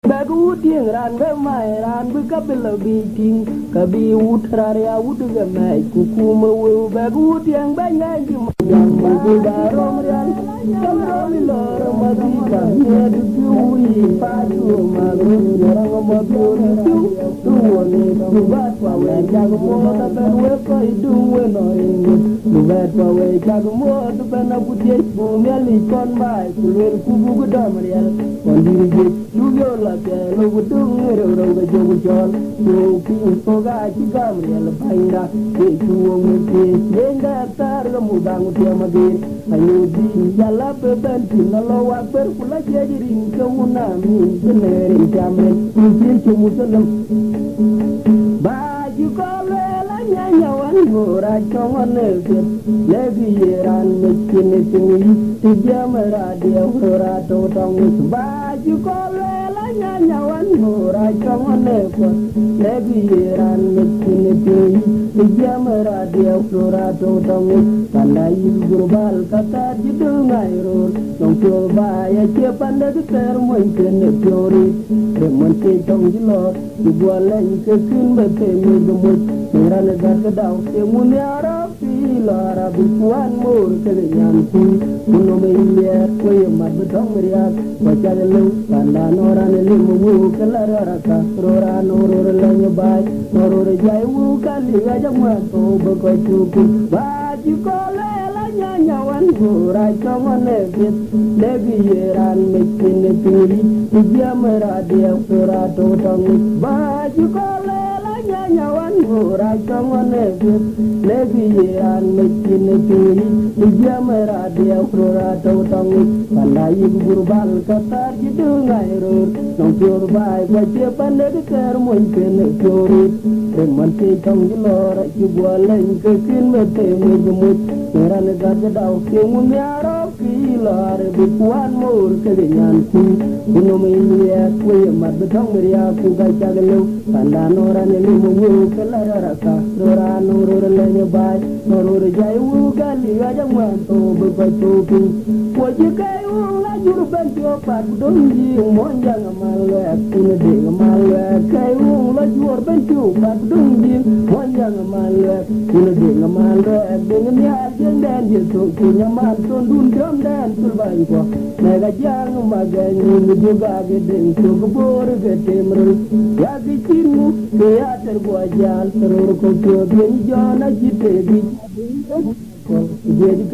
Bagu tieng ran be mai ran bu kabel bi ting kabi utrare ya udu ge mai kuku mu bagu tieng ba ngai ji yang bu barom ran kamro mi lor ma bi ka ne du ju pa ju ma ru orang ma bi du tu ni du ba kwa we ja go mo ta ben we ko du we no du ba kwa we ja go mo du ben na bu tie bu me li kon mai ku le ku bu go da ma ya kon di ji ju yo la ke lo bu du ro ro ga jo bu jol du ki ko ga ji ga ma ya la bai ra ke ju mo ke ye ga tar ga mu da mu tie ma bi ayu di ya la be ben ti na lo wa per ku la je ji rin ko mu na mi ne rin jam ne ji ju mu salam ba ji ko le la nya nya wan go ra cho ne ke le bi ye ran me ki ne ti ni ti ja ma ra de ra to tong ba ji ko le la nya nya wan go ra cho ne ko le bi ye ran me ki ne ti ja ma ra de ra to tong panda yi gurbal kata ji du ngai ro tong to ba ya che panda de ter mo ke ne piori re mon te tong ji lo ji bo len ke kin ba te mi du mo ran ga ga daw te mun ya ra fi la ra bu wan mo ke nyan ku no me ye ko ye ma bu tong ri ya ba cha le panda no ran le mo wu ke la ra ka ro ra no ro le nyu ba no ro re jai wu ka li ga ja ma to ba ko chu ku ba ji ko le la nya nya wan go ra cho ne bit le bi ye ran me kin ne pi ti ja ma ra de ra to tong ba ji ko le la nya nya wan go ra cho ne bit le bi ye ran me kin ne pi ti ja ma ra de ra to tong panda yi gurbal kata ji du ngai ro nong pur bai ba che panda de ter mo ken ne piori re man te tong ji lo ra ji bo len ke kin me te me ju mu ran ga ga daw ke mu ya ro ki la re bi kwan mo ke de nyan ku no me ye ku ye ma de tong me ya ku ga cha ga lo panda no ran ne mu mu ke la ra ka ro ra no ro le ne bai no ro re jai wu ga li ga ja man to bu ko tu ku ko ji kai wu la ju ru ben jo pa do ji mo jang ma le ku ne de ma le kai wu la ju ru ben jo pa do ji mo jang ma le ku ne de ma le de ne ya jen den ji to ku nya ma to dun dam den sul bai ko ne ga jang ma ga ni ni ju ga ge den ku ko bor ge temru ya gi chinu ke ya ter go jal ro ko to de jo na ji te gi jadi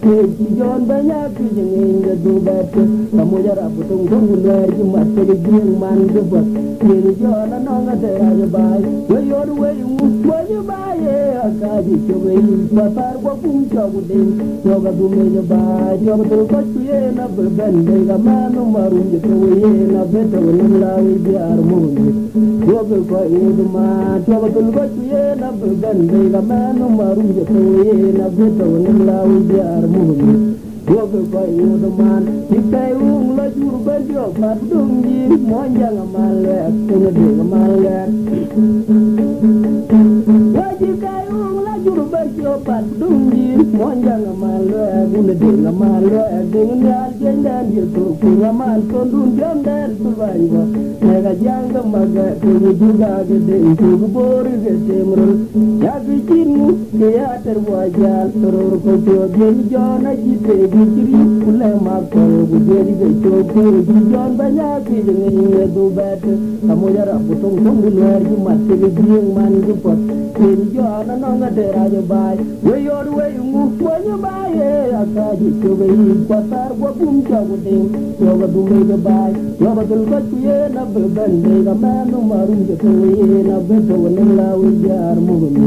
ke jon banyak jeung ngadu bat kamu jara putung tunggu dari mata jeung man gebot ini jon no ngade aja bai yo we mu bai akaji cobe pasar ko pun cobu ding yo ga dume je bai yo betul ko ye na berben de ga manu marum je to ye na beto nim lawi biar mu yo ko ini ma yo betul ko ye na berben de ga manu marum je to ye na beto nim lawi biar mu yo ko ini man ikai ung la jur ben yo pat dung ji mo jang male ko de male kai ung la juru berjo pat dungi monjang malo gune ding malo ding nyal jendan yetu punya man kondun jendan sulaiwa nega jang maga tu juga gede itu bori gede mrul ya bicinu ya terwajal terur ko jogen jona jite biciri kule makko bujeri beto ko jon banyak jenenge dubat kamu jara putung tunggu luar jumat teging man jupot jona no ngade rajo bai we yor we mu wanyu bai akaji chobe patar go bum chagu ding yo ga dume ga bai yo ba dul ko ye na be ben de ga manu marum je to ye na be to ne la wi jar mu ni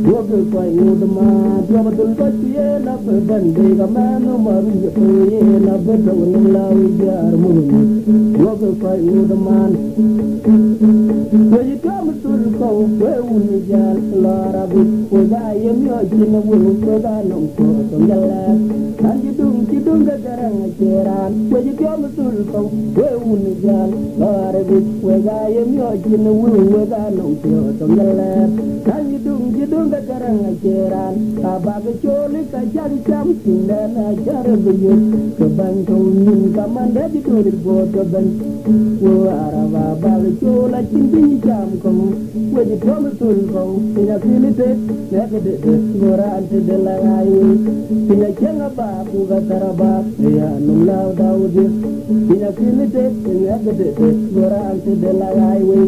yo ga ko yu de ma yo ba dul ko ye na be ben de ga manu marum je to ye na be to ne la wi jar mu ni yo ga ko yu de man Where you come to the cold, where we just Laura with I am your chin of will, with I know from the left. And you don't get a chair. Where you come to the cold, where we just Laura with I am your chin of will, with I know from the left. And you don't get a chair. A bag of choli, a jolly something, then I jar of you. The bank on come and let you do it for the bank. You are a bag of chola, chinky jam come. When you come to go, in a fillet, never did go around to the line. In a changaba, who got Taraba, they are no loud out this. In a fillet, never did go around to the highway.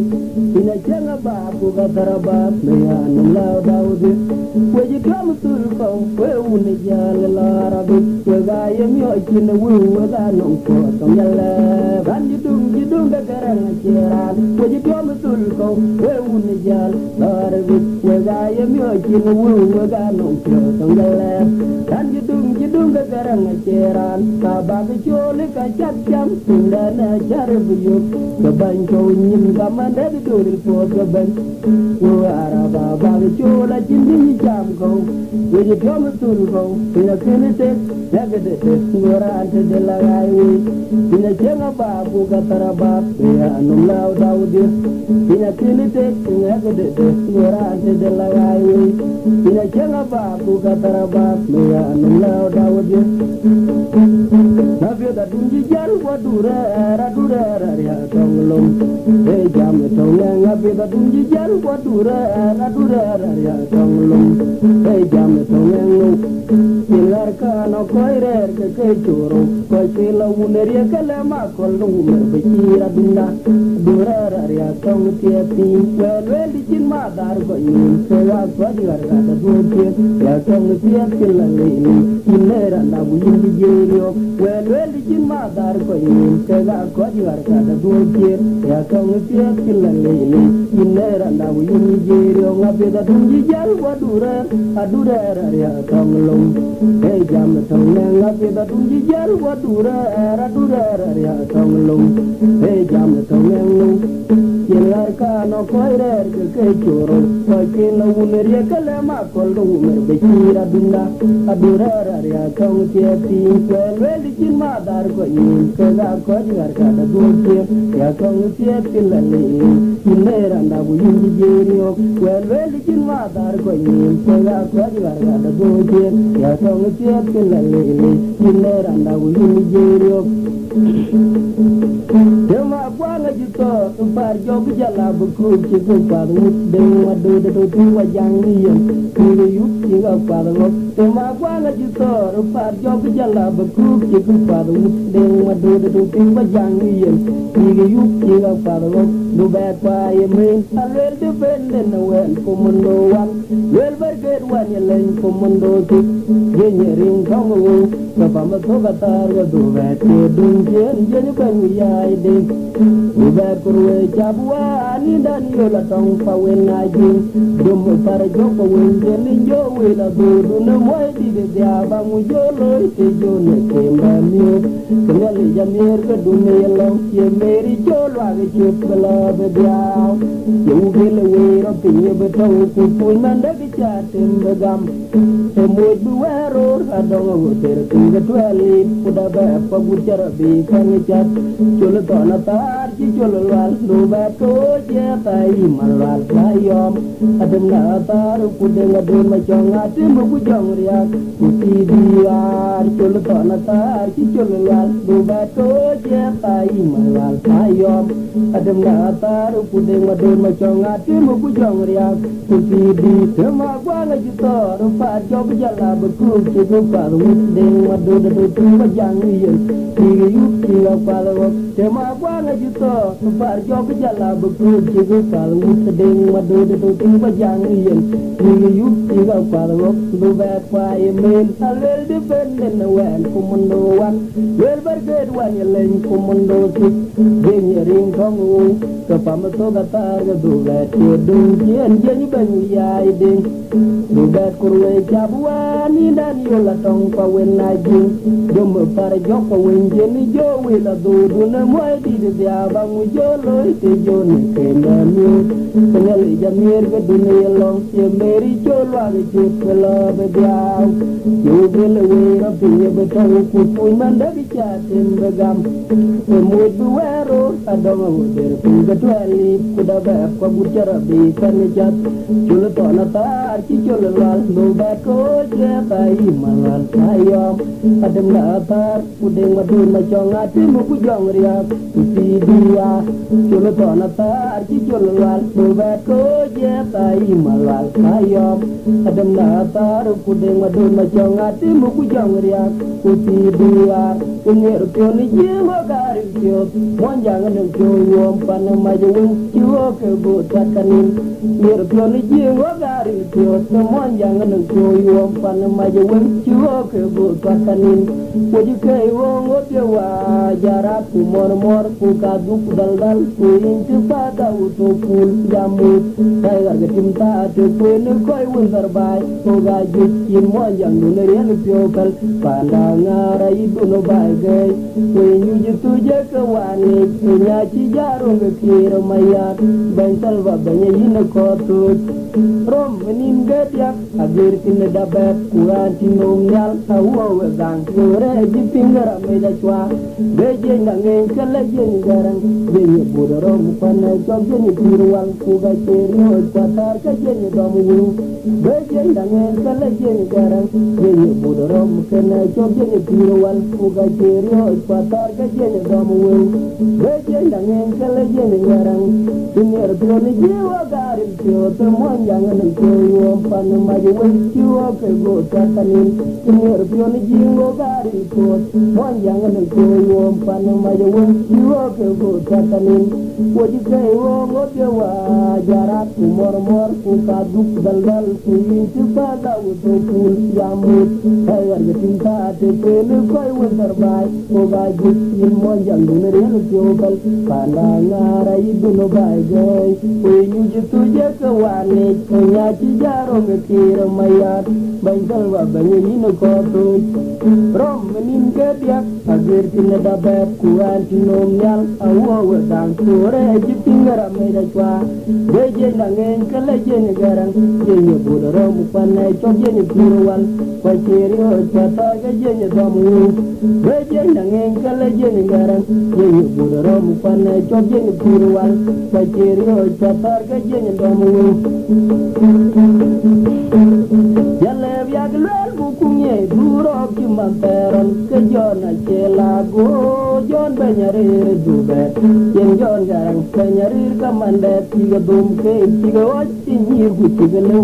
In a changaba, who got Taraba, they are no loud out this. When you come to go, where would you yell where I am your chin, the woo, where I know for some yellow. And you don't get a chair. When you come to go, where would you yell where I am your chin, the woo, where I know for some yellow. And you don't get a chair. Kabaka like a chat jump in the jar of you. The bank in come and let it do it for the bank. You are a baba, like in the jam go. When you come to go, in a clinic, negative, you are under the highway. In a changaba, who got Taraba, they are no loud out this. In a clinic, negative, you are under the highway. In a changaba, who got Taraba, they are no loud out this. Navio da dungi jar wa dura ya tonglom. Hey jam tongang navio da dungi jar wa dura ya tonglom. Hey jam tongang no. Pilar ka no koirer ke churo. Koi pila uneria kalama kolno umer bekira dinda. Dura ya tong tieti. Well licin madar ko yin. Sewa kwajar kata duke. Ya tong tieti lalini. Inera na buyin jerio. Well licin madar ko yin. Sewa kwajar kata duke. Ya tong tieti lalini. Inera na buyin jerio. Ngapida tunji jal wadura. Adura ya tong lom. Hey jam tong ngapida tunji jal wadura. Adura ya tong lom. Hey jam tong ngapida Yelar ka no koirer ke choro koi kila uneria kalama koldo umer bekira dinda adura ya kong tieti weli chin madar ko yin kega ko jar ka da duke ya kong tieti lali inera nda bu yin jerio weli chin madar ko yin kega ko jar ka da duke ya kong tieti lali inera nda bu yin jerio Dema kwanga jito par jog jala buku chiku padmu dema do do tu wajang niyan kiri yup chiga padmu dema kwanga jito par jog jala buku chiku padmu dema do do tu wajang niyan kiri yup chiga padmu do bad pa yemin alwel dependen wen komundo wan wel berget wan yelen komundo tik yenyering kongo kapama togatar do bad dung jen kan yai de uba kurwe chabwa ni dan yola tong pawen ajin dum par joko wen jen jo wela do na moy di de ya bangu jolo te jone kemba mi ngal jamir ka dume yelo ye meri jolo age chupla be dia yu gele we ro pinye betong ku pun manda ki chatem begam e moy bu wero adong wo ter tinga twali uda ba pa gujar bi kan chat cholo tona tar chi cholo wal do ba to je tai malwal kayom adem na tar ku de ngadon ma chong ati mu ku jong ria ku ti diar cholo tona tar chi cholo wal do ba to je tai malwal kayom adem na tar ku de ngadon ma chong ati mu ku jong ria ku ti di tema kwa la ji to ro pa jog jala bu ku chi ku pa ru de ngado de tu ma jang yen ti yu ti la pa lo tema kwa la ji to pa jog jala bu ku chi ku pa ru de ngado de tu ma jang yen ti yu ti la pa lo do ba kwa yemen alel dependen wen komundo wan wel berget wan yelen komundo ti yenyering kongu kapama toga tar do ba ti dung jen jen ben yai ding do ba kurwe chabwa ni dan yola tong pa wen ajin dum par joko wen jen jo wela do na moy di de ya bangu jolo te joni kenda mi kenali jamir ke dunia long se meri cholwa ke chutla be diaw yo bele we rapi be taw ku puy manda bi chatin be gam e moy bu wero adoma der ku be twali ku da be ko bu jarabi kan jat chulo to na tar ki chulo lal no ba ko je bai malal ayom adem na tar ku de madun ma chonga ti mu ku jong ria ku ti dia chulo to na tar ki chulo lal no ba ko je bai malal ayom adem na tar ku de madun ma chonga ti mu ku jong ria ku ti dia ku nger pyo ni ji mo gari pyo mon jang ne pyo yom pan ma jung chi wo ke go takanin nger pyo ni ji mo gari pyo mon jang ne pyo yom pan ma jung chi wo ke go takanin ko ji ke wo ngo pyo wa jara ku mor ku ka du ku dal ku in ti pa da u to ku jamu kai gar ke tim ta te ku ne koi won dar bai ko ga ji in mon jang ne re pyo kal panda ngara idu no bai ge when you tu je ka wani nya chi jaro ge kiro maya ben salva ben yin ko tu rom nin ge ya agir tin da ba kuran tin no nyal ta wo we gang re ji pingara me da chwa ge je na ngen kala je ni garang je ni bu da rom pa na jo je ni pirwal ku ga che no ta tar ka je ni do mu ge je na ngen kala je ni garang je ni bu da rom ka na jo je ni pirwal ku ga che rio pa tar ka je ni do mu ge je na ngen kala je ni garang tin er do ni je wa garim tio te mon yang na ko yo pa na ma je wen ti wo ke go ta tanin tin er do ni je wo garim ko mon yang na ko yo pa na ma je wen ti wo ke go ta tanin wo ji ke wo ngo te wa jara ku mor ku ka du dal ku yin ti pa da wo to ku ya mu ai war ge tin ta te ke ni ko wo dar bai ko ga ji in mon yang ne re no jo kal pa na ngara idu no bai ge ko yin ji tu je ka wa ne ko nya ji jaro ge kira maya bai dal wa bai ni no ko to rom nin ge dia agir tin da ba ku an tin no nyal awo wa dang re ji pingara me da kwa ge je na ngen kala je ni garang je ni bu da rom pa na cho je ni pirwal ko che rio cha ta ge je ni do mu ge je na ngen kala je ni garang je ni bu da rom pa na cho je ni pirwal ko che rio cha ta ge je ni do mu yale ya glal bu ku nye duro ki man teron ke jona che la go jon be nyare dube yen jon garang be nyare ka mande ti ga dum ke ti ga wati ni ku ti ga lu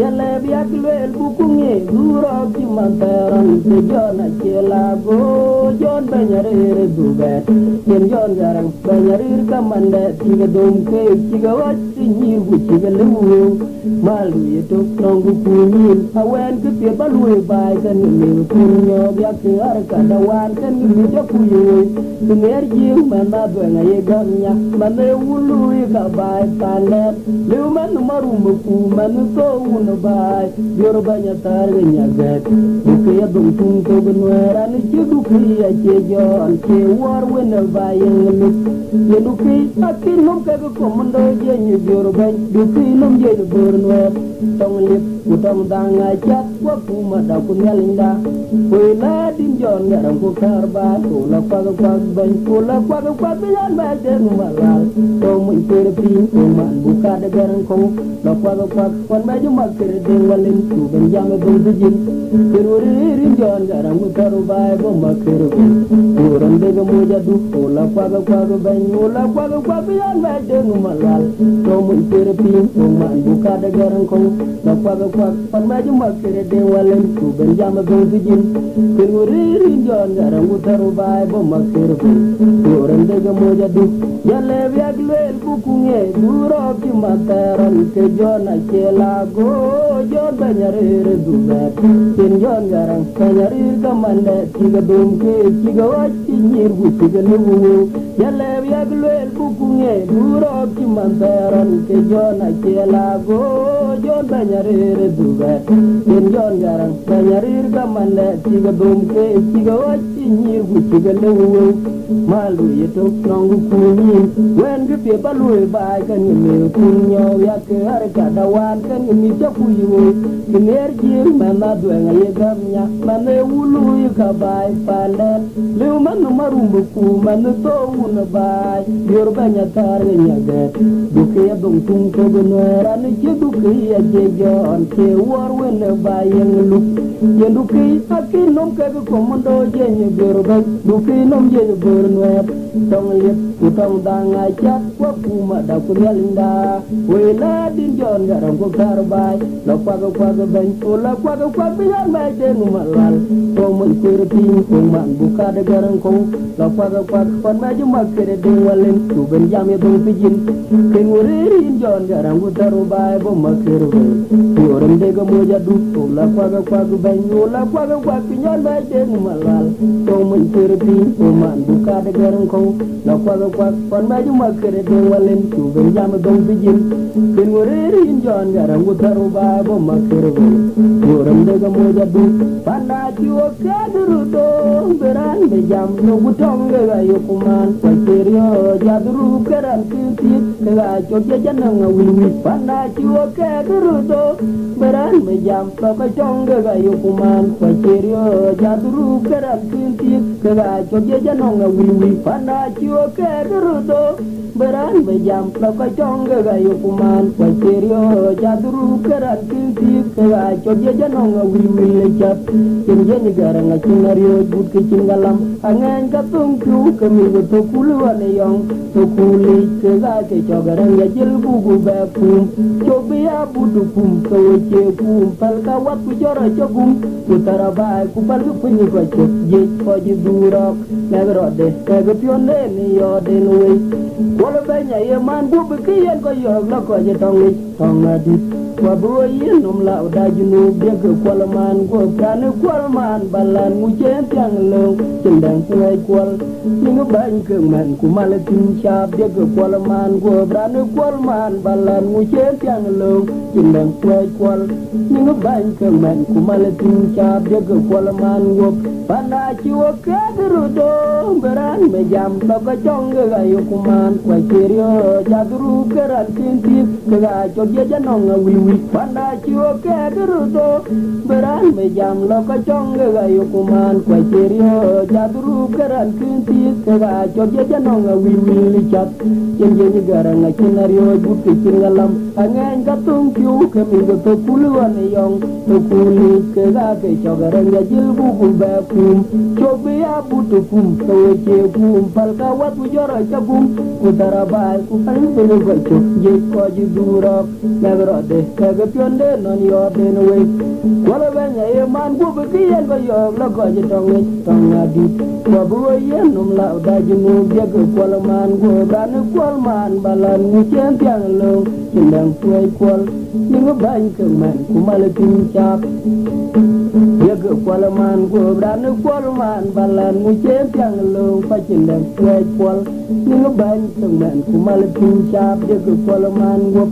yale ya glal bu ku nye duro ki man teron ke jona che la go jon be nyare dube yen jon garang be nyare ka mande ti ga dum ke ti ga wati ni ku ti ga lu malu ye to nongu ku ni awen ke pe balwe bai kan ni ku nyo ya ke ar ka da wan kan ni jo ku ye ner ji man na do nga ye ganya man ne wulu ka bai kan le lu man maru mu ku man to un bai yor banya tar nya ga ke ya dum tum ko gunwara ni ji du ki ya je jon ke war wen bai ni ye du ki akin mum ka ko mando je ni yor bai du ki num je du nwer tong lip utang danga chat wa kuma da kunyalinda koila din jon ngaram ko karba ko la pa ban ko la pa bilan ba de malal to mun tere pi ko man buka de garan ko la pa kon ba ju makir de walin tu ben jam do dijin teruri rin jon ngaram ko karba bo makir ko ran de go mujadu ko la pa ban ko la pa bilan ba de malal to mun tere pi ko man buka de garan ko la pa kon ba ju makir de walin tu ben jam do dijin teruri rin jon ngaram ko karba bo makir ko ran de go mujadu yale biag lel ku ku nge duro ki mataran ke jona chela go jon banyare dubat tin jon garang banyare kamande tiga domke tiga wachi nyirgu tiga nuwu yale yaglel bukunge duro kimantaran ke jon akela go jon banyare dubat tin jon garang banyare kamande tiga domke tiga wachi nyirgu tiga nuwu malu yeto nongu kunyin wen gpe balwe bai kan me kunyo yak har kada wan kan mi chakuyo energy mana duenga yegamnya mana wulu ka bai panden lu man marumbu ku man to un bai yor banya tar nyaga duke ya dong tung ko gonera ni duke ya jejon ke war wen bai yang lu yen duke akin nom ka ko mondo jenye yor ban duke nom jenye gornwet tong liet utong danga chat kwa kuma da kunyalinda wela din jon garam ko karbai lo kwa ben ola kwa biyan mai den malal to mun kurti ko man buka de garan ko lo kwa kon ma juma kere de walen tu ben jam ye dong pijin ken wori jon garam ko tarubai bo makere yoram de go moja du ola kwa ben ola kwa biyan mai den malal to mun kurti ko man buka de garan ko lo kwa kon ma juma kere de walen tu ben jam dong pijin ken wori jon garam ko tarubai bo makere yoram de go moja du panda chiwo kadru do beran be jam no gutong ga yokuman pakerio jadru keran kiti ga choje janang wi panda chiwo kadru do beran be jam no ko chong ga yokuman pakerio jadru keran kiti ga choje janang wi panda chiwo kadru do beran be jam no ko chong ga yokuman pakerio jadru keran kiti ga choje janang wi lecap kin jeni garang acinario but kicin galam angen katung tu kami to kuluan yong to kuli ke ga ke chogarang ya jil bugu bakum chobia budukum to che kum pal kawat ku jora chogum utara bai ku pal ku punyi ko chok je ko ji durok nagrode ke go pionne ni yo den we wala banya ye man bu bikiyen ko yo la ko je tong adit kwa boye nom la da junu de ko kwalman ko kan kwalman balan mu chen tiang lo cendang kuai kwal ningu ban ke man ku malatin chap de ko kwalman ko bran kwalman balan mu chen tiang lo cendang kuai kwal ningu ban ke man ku malatin chap de ko kwalman ko pana chiwo ka do beran be jam ba ko chong ga yokuman kwa cherio jadru keran tinti ga choje janong wi panda chiwo kadru do beran be jam lo ko chong ga yokuman kwa cherio jadru keran kinti ga choje janong wi lichat jenje ni garang acinario but kingalam angen katung kyu kemi go to kuluan yong to kuli ga ke chogarang ya jil bu ba kum chobia butukum to che kum pal ka wat jora chagum utara bai ku pan pelu go chok je ko ji durok nagrode ga pionde non yo den we wala banya ye man bu biyen ba yo la ko ji tong adit ko bu ye num la da ji mu de ko wala man go dan ko man balan mu chen tiang lo cindang kuai kwal ningu ban ke man ku malatin chap ye ko wala man go dan ko man balan mu chen tiang lo pa cindang kuai kwal ningu ban ke man ku malatin chap ye ko wala man go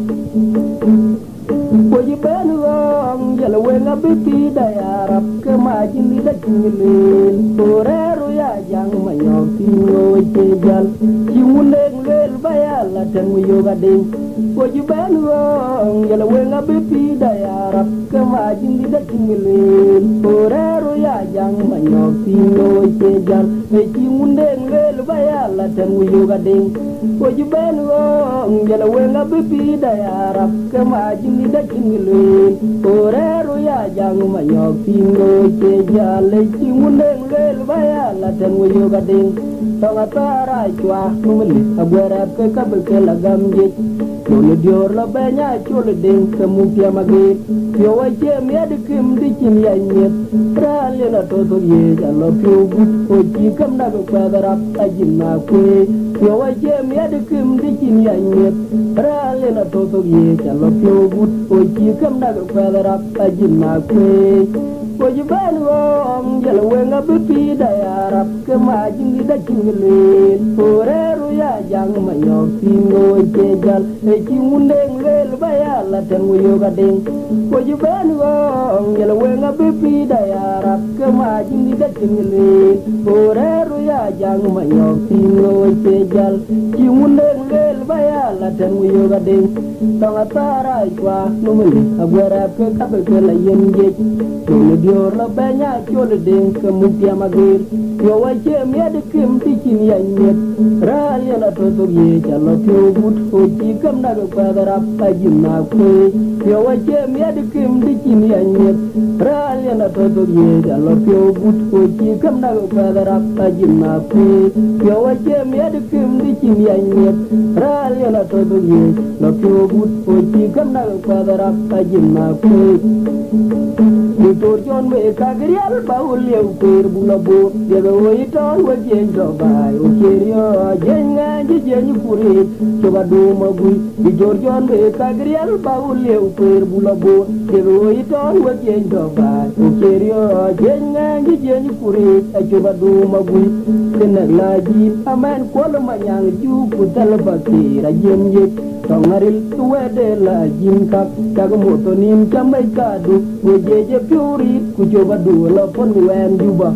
ko ji ben wong jala wenga biti da yarab ke majin di da jingilin toreru ya jang mayo tingo che jal ji muneng lel bayala tan mu yoga ding ko ji ben wong jala wenga biti da yarab ke majin di da jingilin toreru ya jang mayo tingo che jal ji muneng lel bayala tan mu yoga ding ko ji ben wong jala wenga biti da yarab ke majin di da jingilin toreru ya jang mayo tingo che jale ji muneng lel bayala tan mu yoga ding tonga tara chwa numli agwera ke kabke lagam je Chole dior la benya chole ding kamu pia magit yo wache miad kim di chin ya nyet rale la to ye jalo pio but o ji kam na ko kwadara ajin na kwe yo wache miad kim di chin ya nyet rale na to to ye chalo pyo gut o chi kam na ko rap ajin na kwe ko ji ban wo jal wenga bi da ya rap ke ma jin da chin le ore ru ya jang ma yo pingo che jal e chi mundeng le ba ya la tan yo ga ding ko ji ban wo jal wenga bi da ya rap ke ma jin da chin le ore ru ya jang ma yo pingo che jal chi mundeng le ba ya la tan yo ga ding tong atara kwa no me agwara ke ka be la yen je no dio la banya chol ding ke mutia magir yo wa che me de kim ti chin ya nyet ra ya la to to ye chalo pyo but o chi kam na ko dara pa jin na ko yo wa che me de kim ti chin ya nyet ra ya la to to ye chalo pyo but o chi kam na ko dara pa jin na ko yo wa che me de kim ti chin ya nyet ra ya la to to ye lo pyo but o chi kam na ko dara pa jin na ko Torjon me kagrial baul yeu per bulabo debe oiton we jenjo bai o kerio jenga jenyu puri coba do magui di Torjon me kagrial baul yeu per bulabo debe oiton we jenjo bai o kerio jenga jenyu puri coba do magui kenak lagi aman kola manyang ju putal bakira jenye tongaril tuwede la jinkap kagamoto nim chambai kadu wejeje puri kucoba dua pon wen juba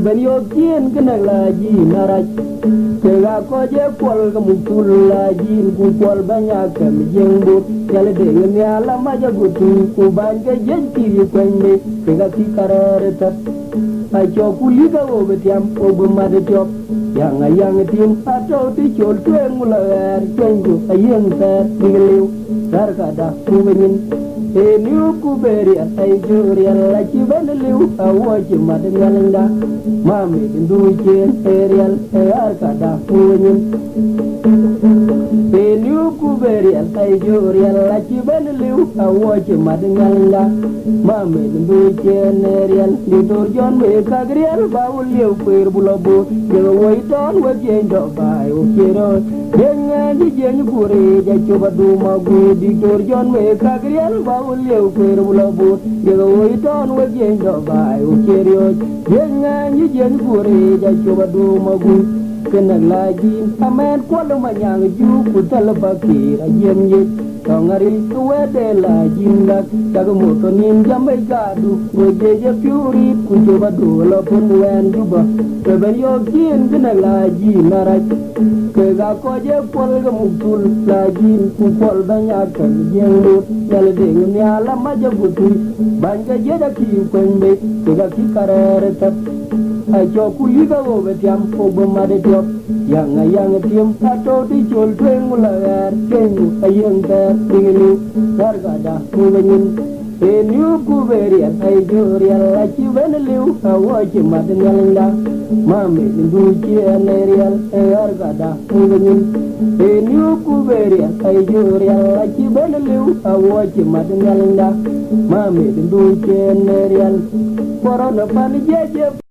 ben yo kien kena laji naraj kega koje pol kamutul laji ku pol banyak kem jengbo kale de nyala maja gutu ku banje jenti kwende kega sikarare tat acho kuliga obetiam obumade job yang tim atau ti chol twengula er kengu ayeng ter ngeliu darkada kubenin Eniu kuberi ay juri alla chibeneliu awoji madengalinda mami ndujen erial arkada kunyin Eniu kuberi ay juri alla chibeneliu awoji madengalinda mami ndujen erial liturjon me kagrial bauliu per bulobo jego woiton wajendo bai ukiro jenga jenyu puri jacoba duma gu liturjon me kagrial Leu per bulabo jego oiton we jendo bai o kerio jenga ni jen puri ja coba do magu kena lagi amen kwalo manyang ju putal bakira yen ye tongari tuwede la jinga kago moto nin jambai gadu we jeje puri ku coba do lo pun wen juba keben yo kin kena lagi narak kega koje pol ga mutul lagi ku pol banyak kan jengdo yale de ni ala maja butu banja jeda ki kwende kega ki karere tap ajo kuliga wo betiam obo made top yang tiam ato ti chol twengula er kengu ayeng ter dingelu gargada kubenin eniu kuberi ay jori alla ci beneliu awoji madengalinda mami nduji anerial gargada kubenin eniu kuberi ay jori alla ci beneliu awoji madengalinda mami nduji anerial corona pan jeje